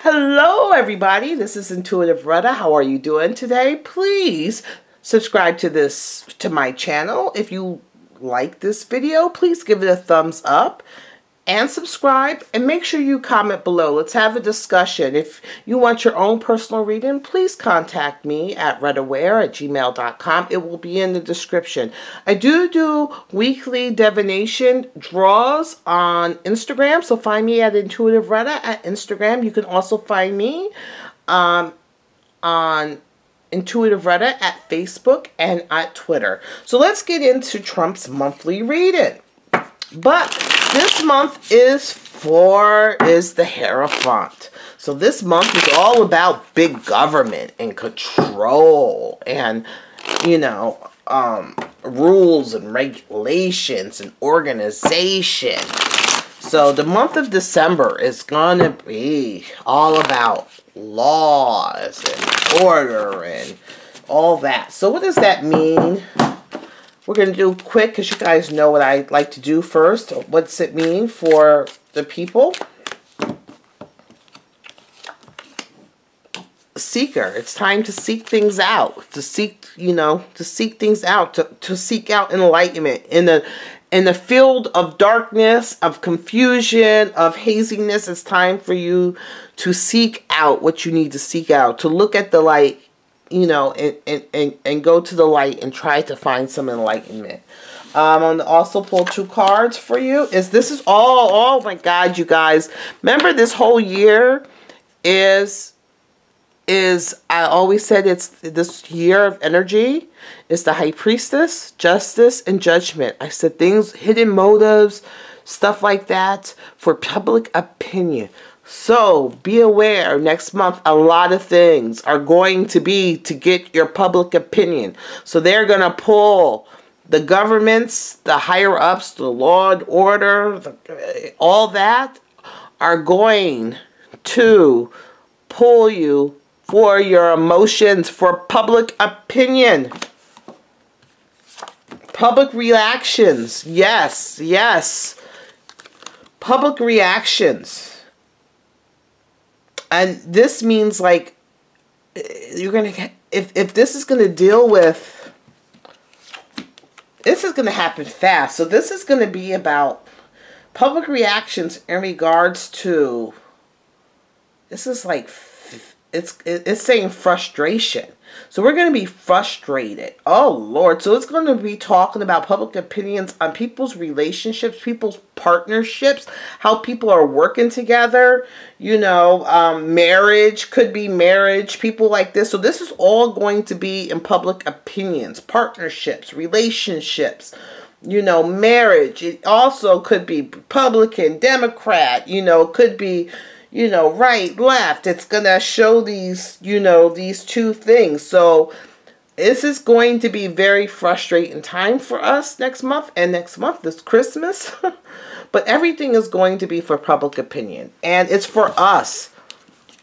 Hello everybody, this is Intuitive Retta. How are you doing today? Please subscribe to my channel. If you like this video, please give it a thumbs up and subscribe, and make sure you comment below. Let's have a discussion. If you want your own personal reading, please contact me at rettaware@gmail.com. It will be in the description. I do weekly divination draws on Instagram, so find me at Intuitive Retta at Instagram. You can also find me on Intuitive Retta at Facebook and at Twitter. So let's get into Trump's monthly reading. But this month is the Hierophant. So this month is all about big government and control and, rules and regulations and organization. So the month of December is going to be all about laws and order and all that. So what does that mean? We're going to do quick because you guys know what I like to do first. What's it mean for the people? Seeker. It's time to seek things out. To seek, to seek things out. To seek out enlightenment. In the field of darkness, of confusion, of haziness, it's time for you to seek out what you need to seek out. To look at the light. And go to the light and try to find some enlightenment. I'm going to also pull 2 cards for you. This is all, oh my God, you guys. Remember this whole year is I always said it's this year of energy is the High Priestess, Justice, and Judgment. I said things, hidden motives, stuff like that for public opinion. So, be aware, next month, a lot of things are going to be to get your public opinion. So, they're going to pull the governments, the higher-ups, the law and order, all that are going to pull you for your emotions, for public opinion. Public reactions. Yes, yes. Public reactions. And this means like you're going to, if this is going to deal with, this is going to happen fast. So this is going to be about public reactions in regards to, this is like, it's saying frustration. So we're going to be frustrated. Oh, Lord. So it's going to be talking about public opinions on people's relationships, people's partnerships, how people are working together. Marriage, could be marriage, people like this. So this is all going to be in public opinions, partnerships, relationships, marriage. It also could be Republican, Democrat, could be right, left. It's going to show these, these 2 things. So this is going to be very frustrating time for us next month. And next month is Christmas. But everything is going to be for public opinion. And it's for us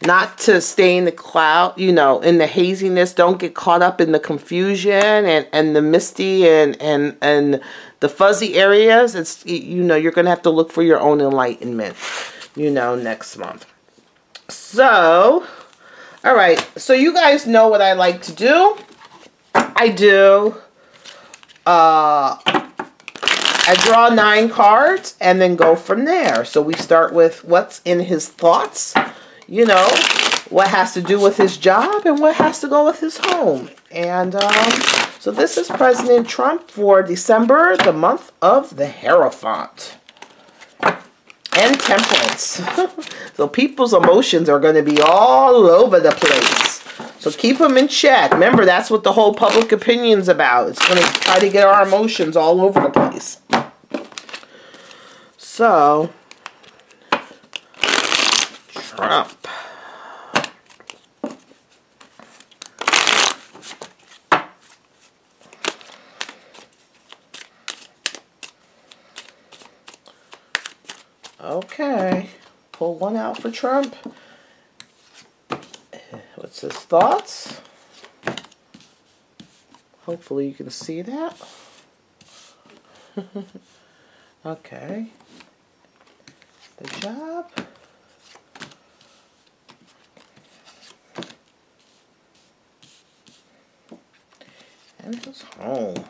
not to stay in the cloud, in the haziness. Don't get caught up in the confusion and the misty and the fuzzy areas. It's, you're going to have to look for your own enlightenment. Next month. So, all right. So you guys know what I like to do. I draw 9 cards and then go from there. So we start with what's in his thoughts, what has to do with his job and what has to go with his home. And so this is President Trump for December, the month of the Hierophant. And Temperance. So people's emotions are going to be all over the place. So keep them in check. Remember, that's what the whole public opinion's about. It's going to try to get our emotions all over the place. So, Trump. Okay, pull one out for Trump. What's his thoughts? Hopefully you can see that. Okay. The job. in his home.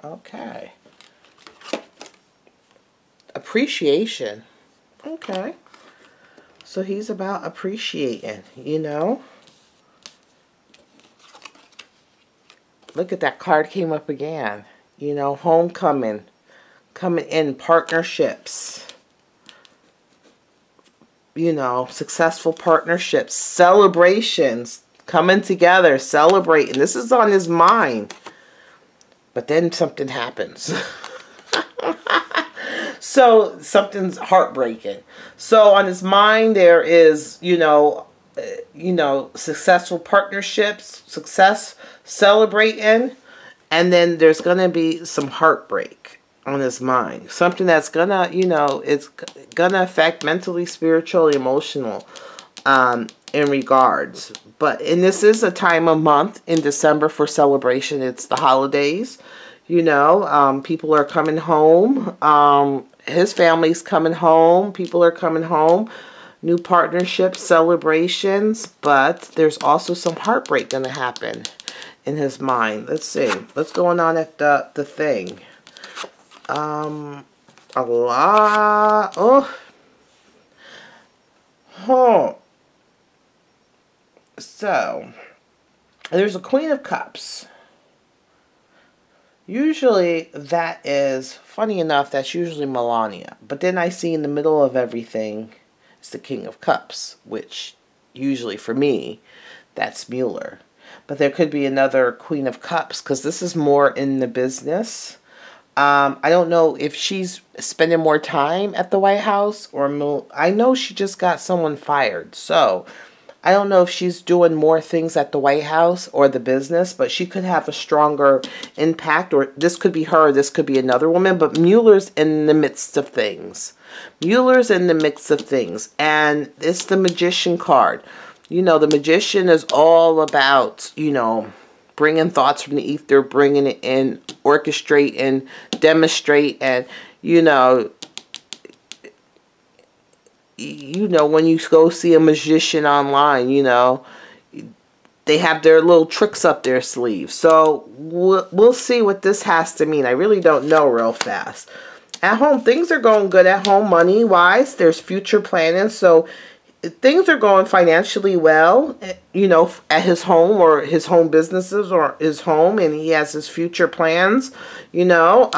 Okay. Appreciation. Okay. So he's about appreciating, you know. Look at that card came up again. You know, homecoming. Coming in, partnerships. You know, successful partnerships. Celebrations. Coming together, celebrating. This is on his mind. But then something happens. So something's heartbreaking. So on his mind there is, you know, successful partnerships, success, celebrating, and then there's going to be some heartbreak on his mind. Something that's going to, you know, it's going to affect mentally, spiritually, emotional in regards. And this is a time of month in December for celebration. It's the holidays. You know, people are coming home. His family's coming home. People are coming home. New partnerships, celebrations. But there's also some heartbreak going to happen in his mind. Let's see. What's going on at the thing? A lot. So, there's a Queen of Cups. Usually that is, funny enough, that's usually Melania. But then I see in the middle of everything is the King of Cups, which usually for me, that's Mueller. But there could be another Queen of Cups because this is more in the business. I don't know if she's spending more time at the White House or I know she just got someone fired. So I don't know if she's doing more things at the White House or the business, but she could have a stronger impact, or this could be her, this could be another woman, but Mueller's in the midst of things. Mueller's in the midst of things, and it's the Magician card. You know, the Magician is all about, you know, bringing thoughts from the ether, bringing it in, orchestrate and demonstrate, and, you know, when you go see a magician online, you know, they have their little tricks up their sleeve. So we'll see what this has to mean. I really don't know real fast. At home, things are going good at home money-wise. There's future planning. So things are going financially well, you know, at his home or his home businesses or his home. And he has his future plans, you know.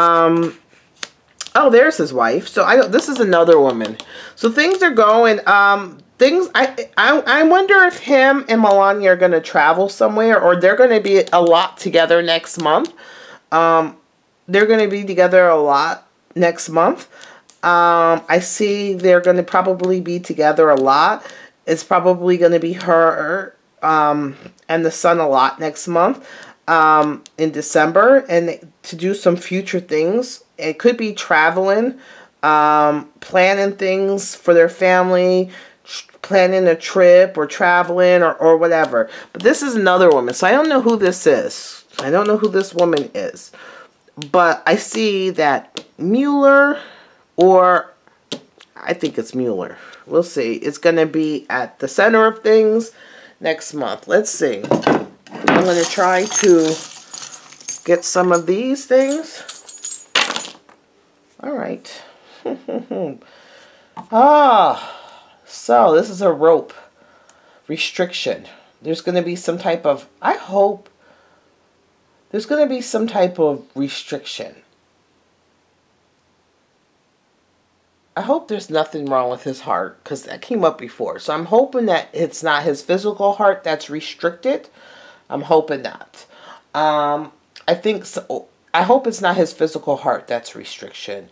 Oh, there's his wife. So this is another woman. So things are going. I wonder if him and Melania are going to travel somewhere, or they're going to be a lot together next month. They're going to be together a lot next month. I see they're going to probably be together a lot. It's probably going to be her and the son a lot next month in December, and to do some future things. It could be traveling, planning things for their family, planning a trip or traveling or whatever. But this is another woman. So I don't know who this is. I don't know who this woman is. But I see that Mueller, or I think it's Mueller. We'll see. It's going to be at the center of things next month. Let's see. I'm going to try to get some of these things. All right. So this is a rope restriction. There's going to be some type of, I hope, there's going to be some type of restriction. I hope there's nothing wrong with his heart, because that came up before. So I'm hoping that it's not his physical heart that's restricted. I'm hoping not. I think so. I hope it's not his physical heart that's restriction.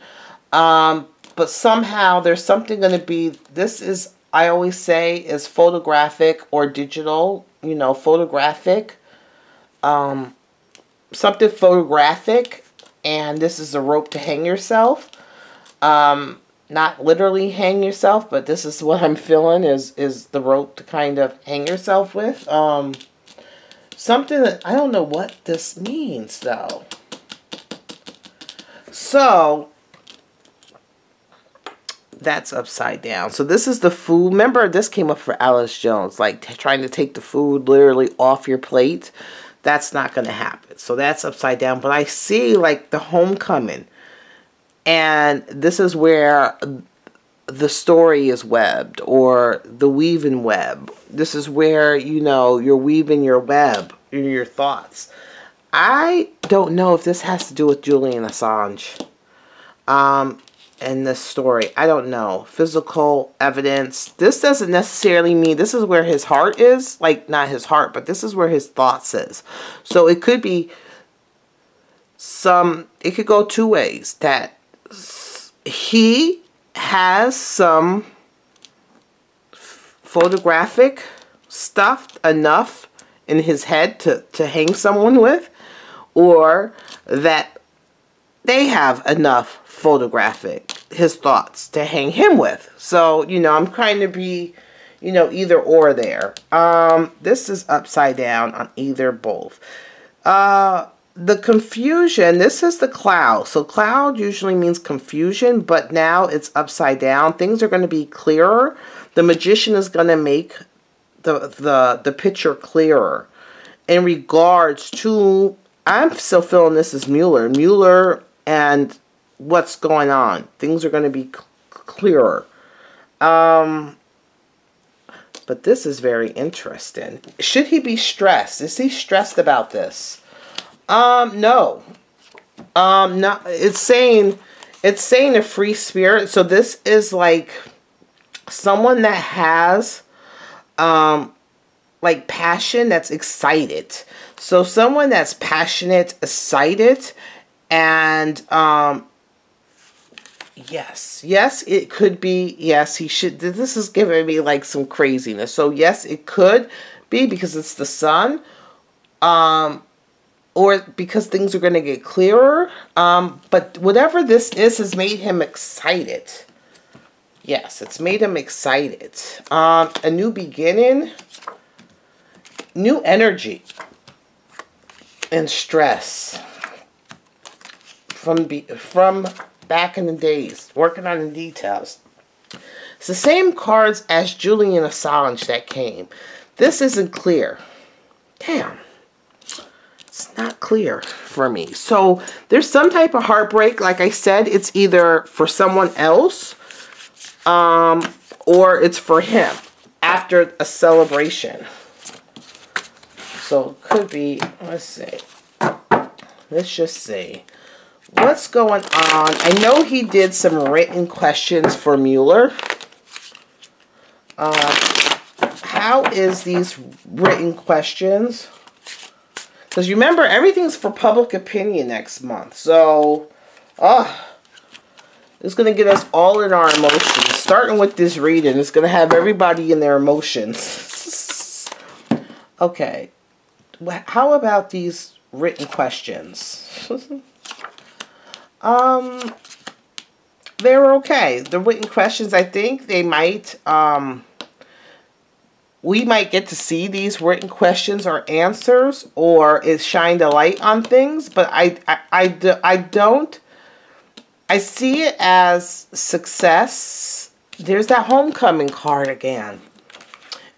But somehow there's something going to be, this is, I always say, is photographic or digital, you know, photographic. Something photographic, and this is a rope to hang yourself. Not literally hang yourself, but this is what I'm feeling is the rope to kind of hang yourself with. Something that, I don't know what this means, though. So, That's upside down. So this is the food. Remember, this came up for Alice Jones, like trying to take the food literally off your plate. That's not going to happen. So that's upside down. But I see like the homecoming. And this is where the story is webbed, or the weaving web. This is where, you know, you're weaving your web in your thoughts. I don't know if this has to do with Julian Assange. In this story, I don't know. Physical evidence. This doesn't necessarily mean this is where his heart is. Like, not his heart, but this is where his thoughts is. So it could be it could go two ways. That he has some photographic stuff enough in his head to hang someone with, or that they have enough photographic, his thoughts, to hang him with. So, you know, I'm trying to be, you know, either or there. This is upside down on either, both. The confusion, this is the cloud. So cloud usually means confusion, but now it's upside down. Things are going to be clearer. The magician is going to make the picture clearer in regards to, I'm still feeling this is Mueller and what's going on. Things are going to be clearer. But this is very interesting. Should he be stressed? Is he stressed about this? No. No. It's saying a free spirit. So this is like someone that has like passion, that's excited. So someone that's passionate, excited, and yes, it could be, yes, he should, this is giving me like some craziness. So yes, it could be because it's the sun, or because things are going to get clearer. But whatever this is has made him excited. Yes, it's made him excited. A new beginning, new energy, and stress from back in the days, working on the details. It's the same cards as Julian Assange that came. This isn't clear. Damn. It's not clear for me. So there's some type of heartbreak. Like I said, it's either for someone else, or it's for him after a celebration. So it could be, let's see. Let's just see. What's going on? I know he did some written questions for Mueller. How is these written questions? Because remember, everything's for public opinion next month. So, it's going to get us all in our emotions. Starting with this reading, it's going to have everybody in their emotions. Okay. How about these written questions? They're okay. The written questions, I think they might, we might get to see these written questions or answers, or it shined a light on things, but I don't. I see it as success. There's that homecoming card again.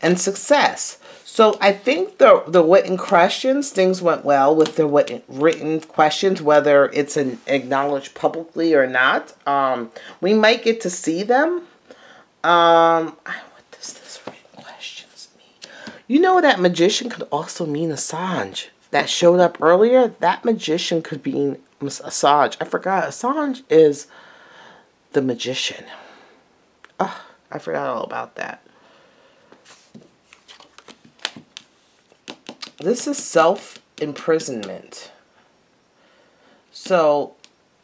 And success. So I think the written questions, things went well with the written questions, whether it's acknowledged publicly or not. We might get to see them. What does this written questions mean? You know, that magician could also mean Assange. That showed up earlier. That magician could be Assange. I forgot. Assange is the magician. Oh, I forgot all about that. This is self-imprisonment. So,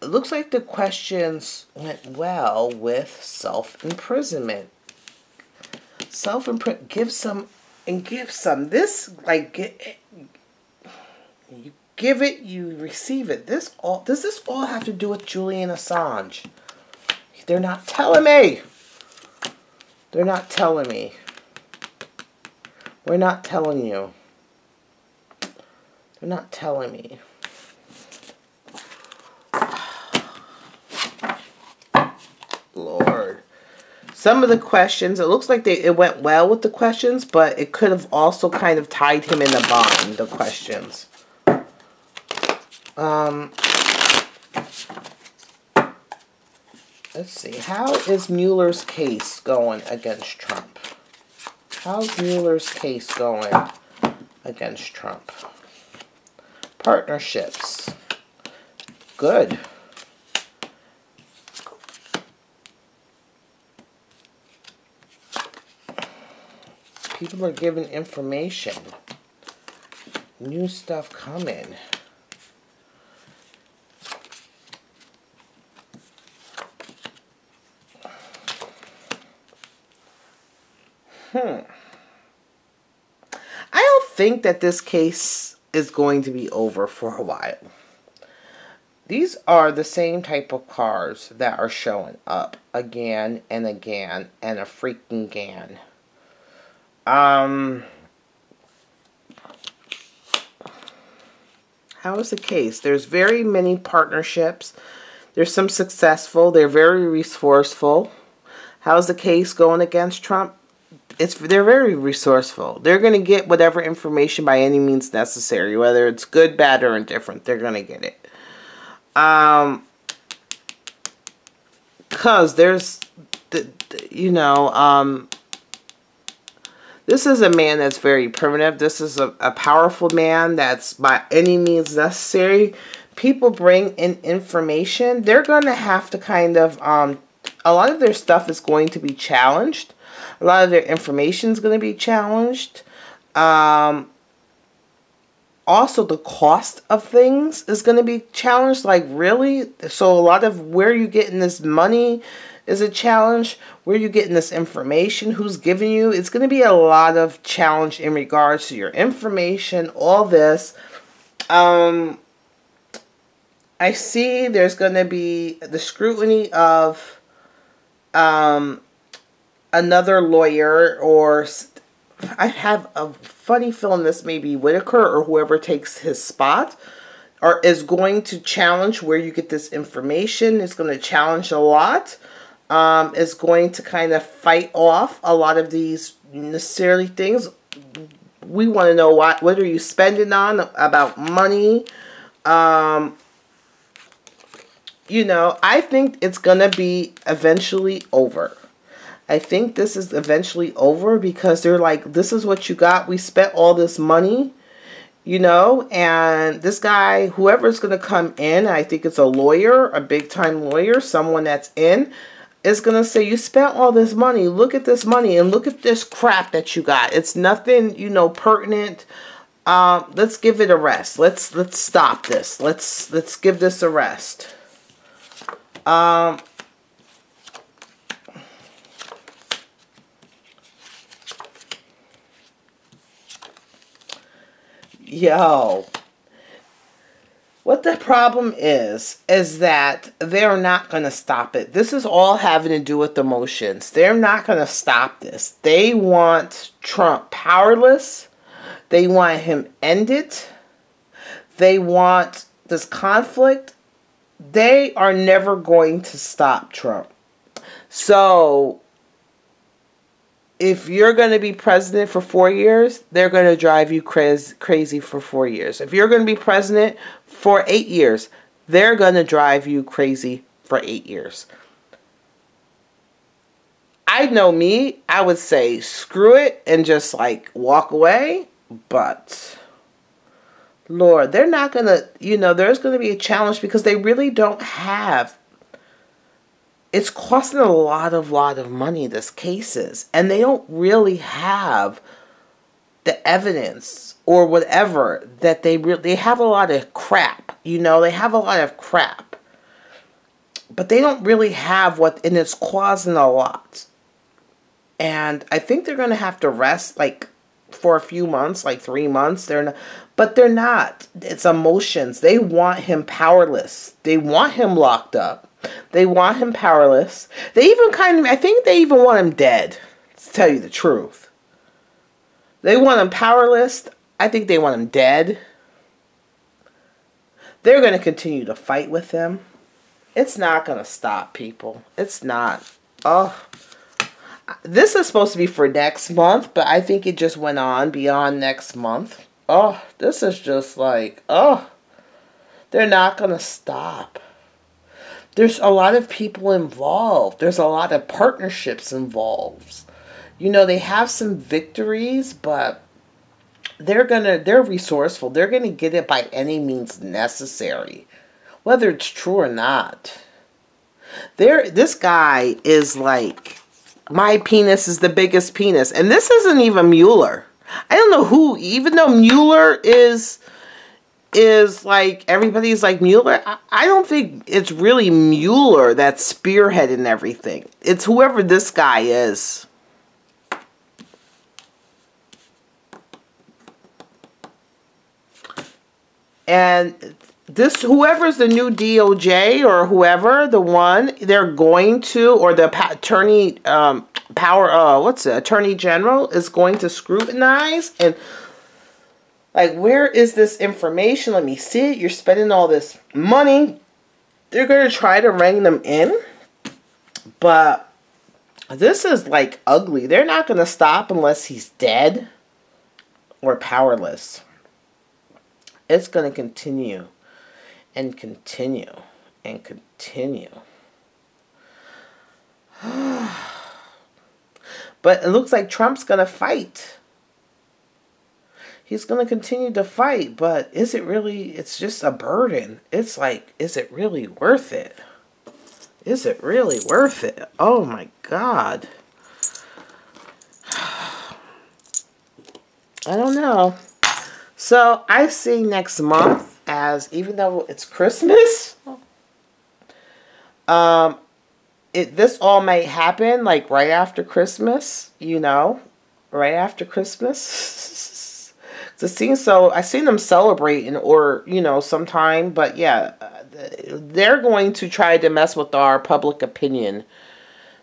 it looks like the questions went well with self-imprisonment. Self-imprisonment. Give some and give some. This, like, you give it, you receive it. Does this all have to do with Julian Assange? They're not telling me. They're not telling me. We're not telling you. They're not telling me. Lord. Some of the questions, it looks like it went well with the questions, but it could have also kind of tied him in a bind, the questions. Let's see. How is Mueller's case going against Trump? How's Mueller's case going against Trump? Partnerships. Good. People are giving information. New stuff coming. I don't think that this case is going to be over for a while. These are the same type of cars that are showing up again and again and a freaking gan. How is the case? There's very many partnerships. There's some successful. They're very resourceful. How's the case going against Trump? They're very resourceful. They're going to get whatever information by any means necessary, whether it's good, bad, or indifferent. They're going to get it. Because there's, this is a man that's very primitive. This is a powerful man that's by any means necessary. People bring in information. They're going to have to kind of, a lot of their stuff is going to be challenged. A lot of their information is going to be challenged. Also, the cost of things is going to be challenged. Like, really? So a lot of where you getting this money is a challenge. Where you getting this information? Who's giving you? It's going to be a lot of challenge in regards to your information. All this. I see there's going to be the scrutiny of another lawyer, or I have a funny feeling this may be Whitaker or whoever takes his spot, or is going to challenge where you get this information. It's going to challenge a lot. It's going to kind of fight off a lot of these necessarily things. We want to know what are you spending on, about money. I think it's going to be eventually over. I think this is eventually over because they're like, this is what you got. We spent all this money, and this guy, whoever's going to come in, I think it's a lawyer, a big time lawyer, someone that's in, is going to say, you spent all this money. Look at this money and look at this crap that you got. It's nothing, pertinent. Let's give it a rest. Let's stop this. Let's give this a rest. Yo, what the problem is that they're not going to stop it. This is all having to do with emotions. They're not going to stop this. They want Trump powerless. They want him ended. They want this conflict. They are never going to stop Trump. So if you're going to be president for 4 years, they're going to drive you crazy for 4 years. If you're going to be president for 8 years, they're going to drive you crazy for 8 years. I know me, I would say screw it and just walk away. But Lord, they're not going to, there's going to be a challenge because they really don't have. It's costing a lot of money, this case is. And they don't really have the evidence or whatever that they have a lot of crap. They have a lot of crap. But they don't really have and it's causing a lot. And I think they're going to have to rest for a few months, 3 months. But they're not. It's emotions. They want him powerless. They want him locked up. They want him powerless. They even I think they even want him dead, to tell you the truth. They want him powerless. I think they want him dead. They're going to continue to fight with him. It's not going to stop, people. It's not. Oh, This is supposed to be for next month, but I think it just went on beyond next month. Oh, this is just like, oh, they're not going to stop. There's a lot of people involved. There's a lot of partnerships involved. You know, they have some victories, but they're resourceful. They're going to get it by any means necessary, whether it's true or not. This guy is like, my penis is the biggest penis. And this isn't even Mueller. I don't know who, even though Mueller is like, everybody's like Mueller. I don't think it's really Mueller that's spearheading everything. It's whoever this guy is. And this, whoever's the new DOJ or whoever, the one, they're going to, or the attorney, Attorney General is going to scrutinize and, like, where is this information? Let me see it. You're spending all this money. They're going to try to rein them in. But this is, like, ugly. They're not going to stop unless he's dead or powerless. It's going to continue and continue and continue. But it looks like Trump's going to fight. He's going to continue to fight, but is it really, it's just a burden. It's like, is it really worth it? Is it really worth it? Oh my God. I don't know. So I see next month as, even though it's Christmas, this all might happen like right after Christmas, you know, right after Christmas. It seems so. I seen them celebrating, or you know, sometime. But yeah, they're going to try to mess with our public opinion.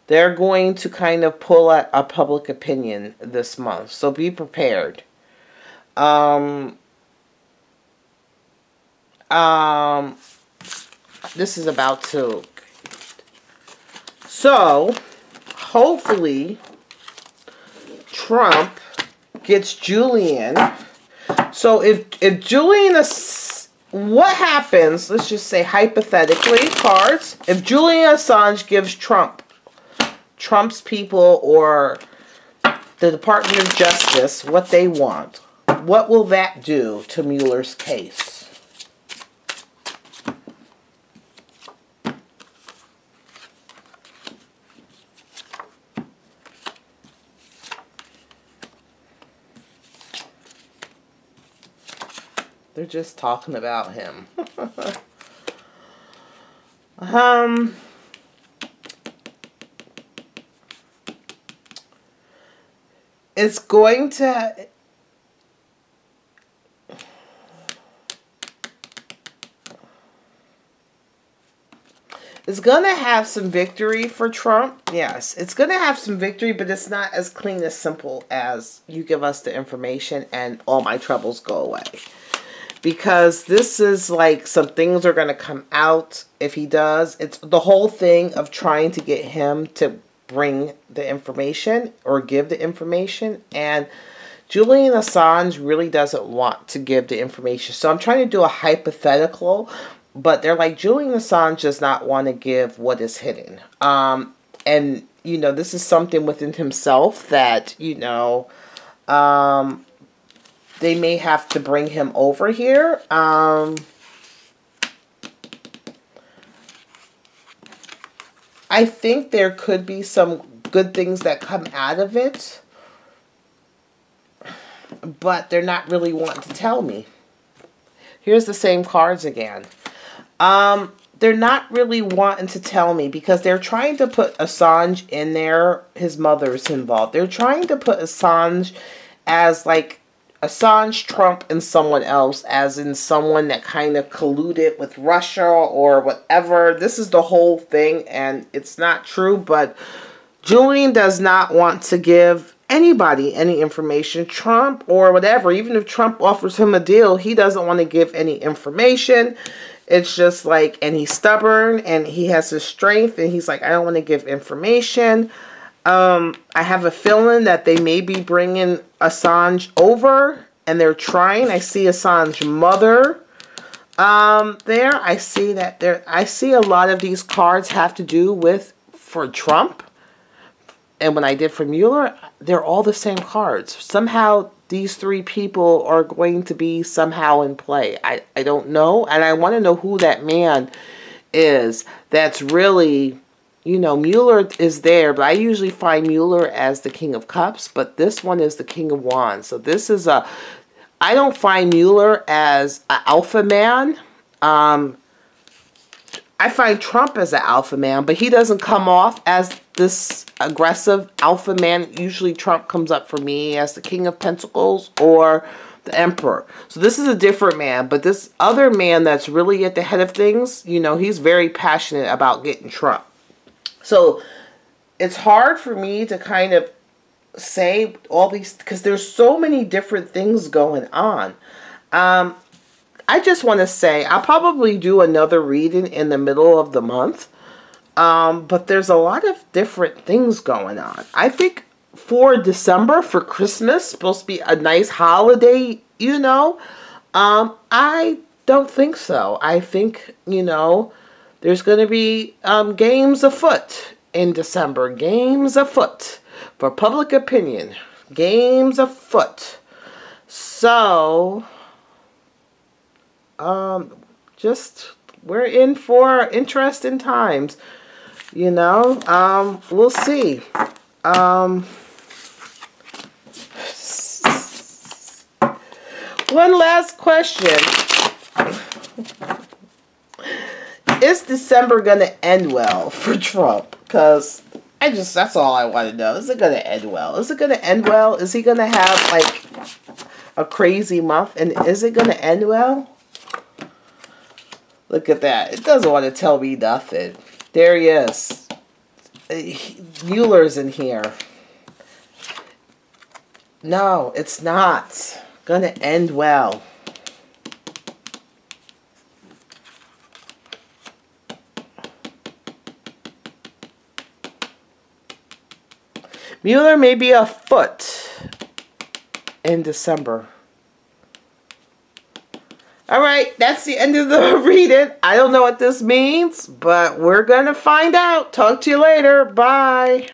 They're going to kind of pull at a public opinion this month. So be prepared. This is about to. So hopefully Trump gets Julian. So if Julian is, what happens, let's just say hypothetically, cards, if Julian Assange gives Trump's people or the Department of Justice what they want, what will that do to Mueller's case? They're just talking about him. It's going to... It's going to have some victory for Trump. Yes, it's going to have some victory, but it's not as clean as simple as you give us the information and all my troubles go away. Because this is like, some things are going to come out if he does. It's the whole thing of trying to get him to bring the information or give the information. And Julian Assange really doesn't want to give the information. So I'm trying to do a hypothetical. But they're like, Julian Assange does not want to give what is hidden. And, you know, this is something within himself that, you know, they may have to bring him over here. I think there could be some good things that come out of it. But they're not really wanting to tell me. Here's the same cards again. They're not really wanting to tell me because they're trying to put Assange in there. His mother's involved. They're trying to put Assange as like Assange, Trump, and someone else, as in someone that kind of colluded with Russia or whatever. This is the whole thing, and it's not true, but Julian does not want to give anybody any information. Trump or whatever, even if Trump offers him a deal, he doesn't want to give any information. It's just like, and he's stubborn, and he has his strength, and he's like, I don't want to give information. I have a feeling that they may be bringing Assange over, and they're trying. I see Assange's mother there. I see that there. I see a lot of these cards have to do with for Trump, and when I did for Mueller, they're all the same cards. Somehow these three people are going to be somehow in play. I don't know, and I want to know who that man is. That's really, you know, Mueller is there, but I usually find Mueller as the King of Cups, but this one is the King of Wands. So this is a, I don't find Mueller as an alpha man. I find Trump as an alpha man, but he doesn't come off as this aggressive alpha man. Usually Trump comes up for me as the King of Pentacles or the Emperor. So this is a different man, but this other man that's really at the head of things, you know, he's very passionate about getting Trump. So it's hard for me to kind of say all these, because there's so many different things going on. I just want to say I'll probably do another reading in the middle of the month. But there's a lot of different things going on. I think for December, for Christmas, supposed to be a nice holiday, you know. I don't think so. I think, you know, there's going to be games afoot in December. Games afoot for public opinion. Games afoot. So, just, we're in for interesting times. You know, we'll see. One last question. Is December going to end well for Trump? Because that's all I want to know. Is it going to end well? Is it going to end well? Is he going to have, like, a crazy month? And is it going to end well? Look at that. It doesn't want to tell me nothing. There he is. Mueller's in here. No, it's not going to end well. Mueller may be afoot in December. Alright, that's the end of the reading. I don't know what this means, but we're going to find out. Talk to you later. Bye.